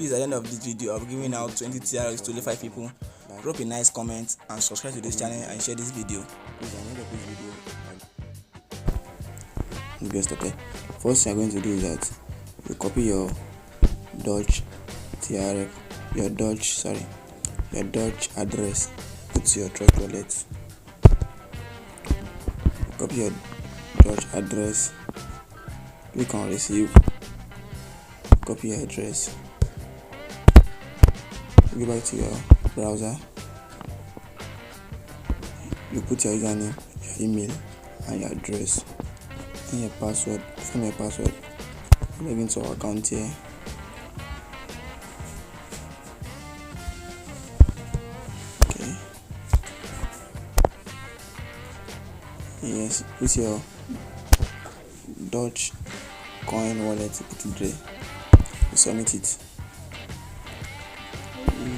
please, at the end of this video, I'll be giving out 20 TRX to only 5 people. Drop a nice comment and subscribe to this channel and share this video. Please, at the end of this video, get started. First thing you're going to do is that you copy your DOGE TRX, your DOGE address, put to your Trust wallet. Copy your DOGE address, click on receive, copy your address, go back to your browser, you put your username, your email and your address and your password. From your password, log into our account here. Okay, yes, put your Dogecoin wallet, put it there, submit it.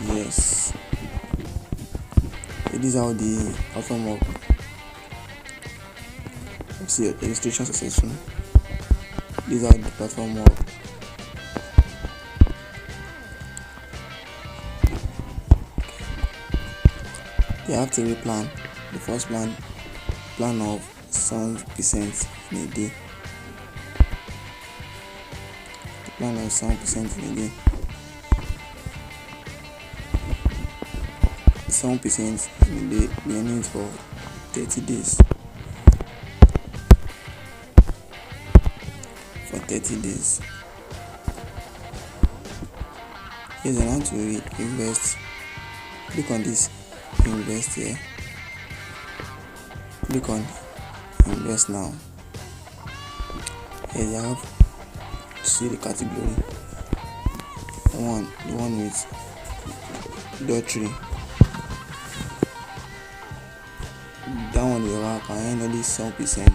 Yes, this is how the platform works. See your registration successful. This is how the platform works. You have 3 plans. The first plan of 7% in a day. The plan of 7% in a day. 7% in a day, we are need for 30 days. For 30 days. Yes, I want to invest. Click on this invest here. Click on invest now. Here you have to see the category. The one with DOGE. That one you can earn only 7%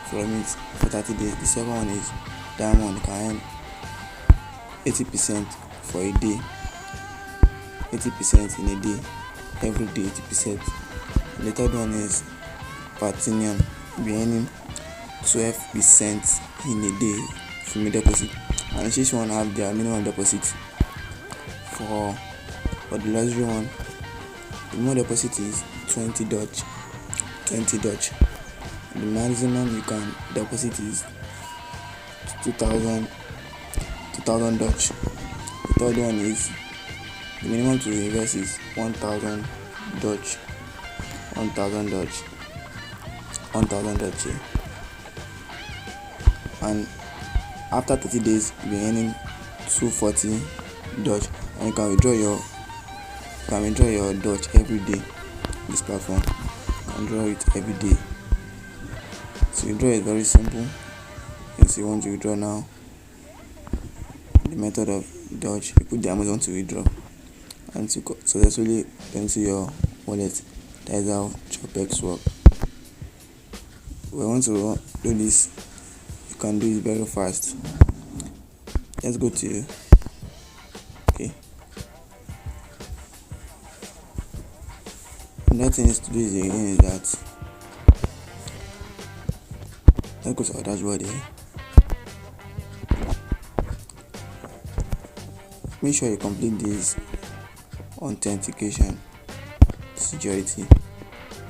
from it for 30 days. The second one is diamond, you can earn 80% for a day. 80% in a day, every day 80%. The third one is platinum, be earning 12% in a day from a deposit. And each one have their minimum deposit. For the luxury one, the minimum deposit is 20 DOGE. The maximum you can deposit is 2,000 DOGE. The third one is the minimum to invest is 1,000 DOGE. 1,000 DOGE. And after 30 days, you'll be earning 240 DOGE, and you can withdraw your DOGE every day. This platform, you can draw it every day. So withdraw is very simple. If you want to withdraw now, the method of DOGE, you put the amount you want to withdraw and to successfully into your wallet. That is how shopex works. We want to do this, you can do it very fast. Let's go to okay. Another thing is to do is again is that let's go to our dashboard here. Make sure you complete this authentication security.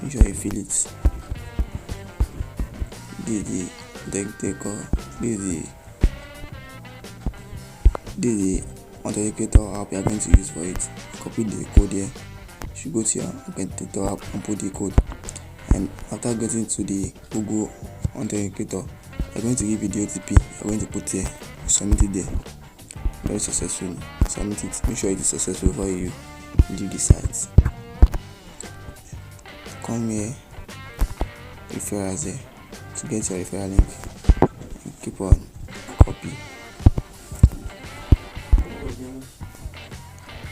Make sure you fill it. This is the authenticator app you are going to use for it. Copy the code here. You should go to your authenticator app and put the code. And after getting to the Google authenticator, you're going to give you the OTP. You're going to put here. Submit it there. Very successful. Submit it. Make sure it is successful before you leave the site. Come here, referrals there to get your referral link. And keep on copy.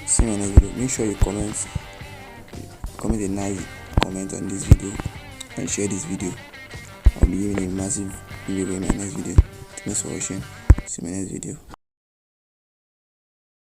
See you in the next video. Make sure you comment a nice comment on this video and share this video. I'll be giving a massive video in my next video. Thanks for watching. See you in my next video.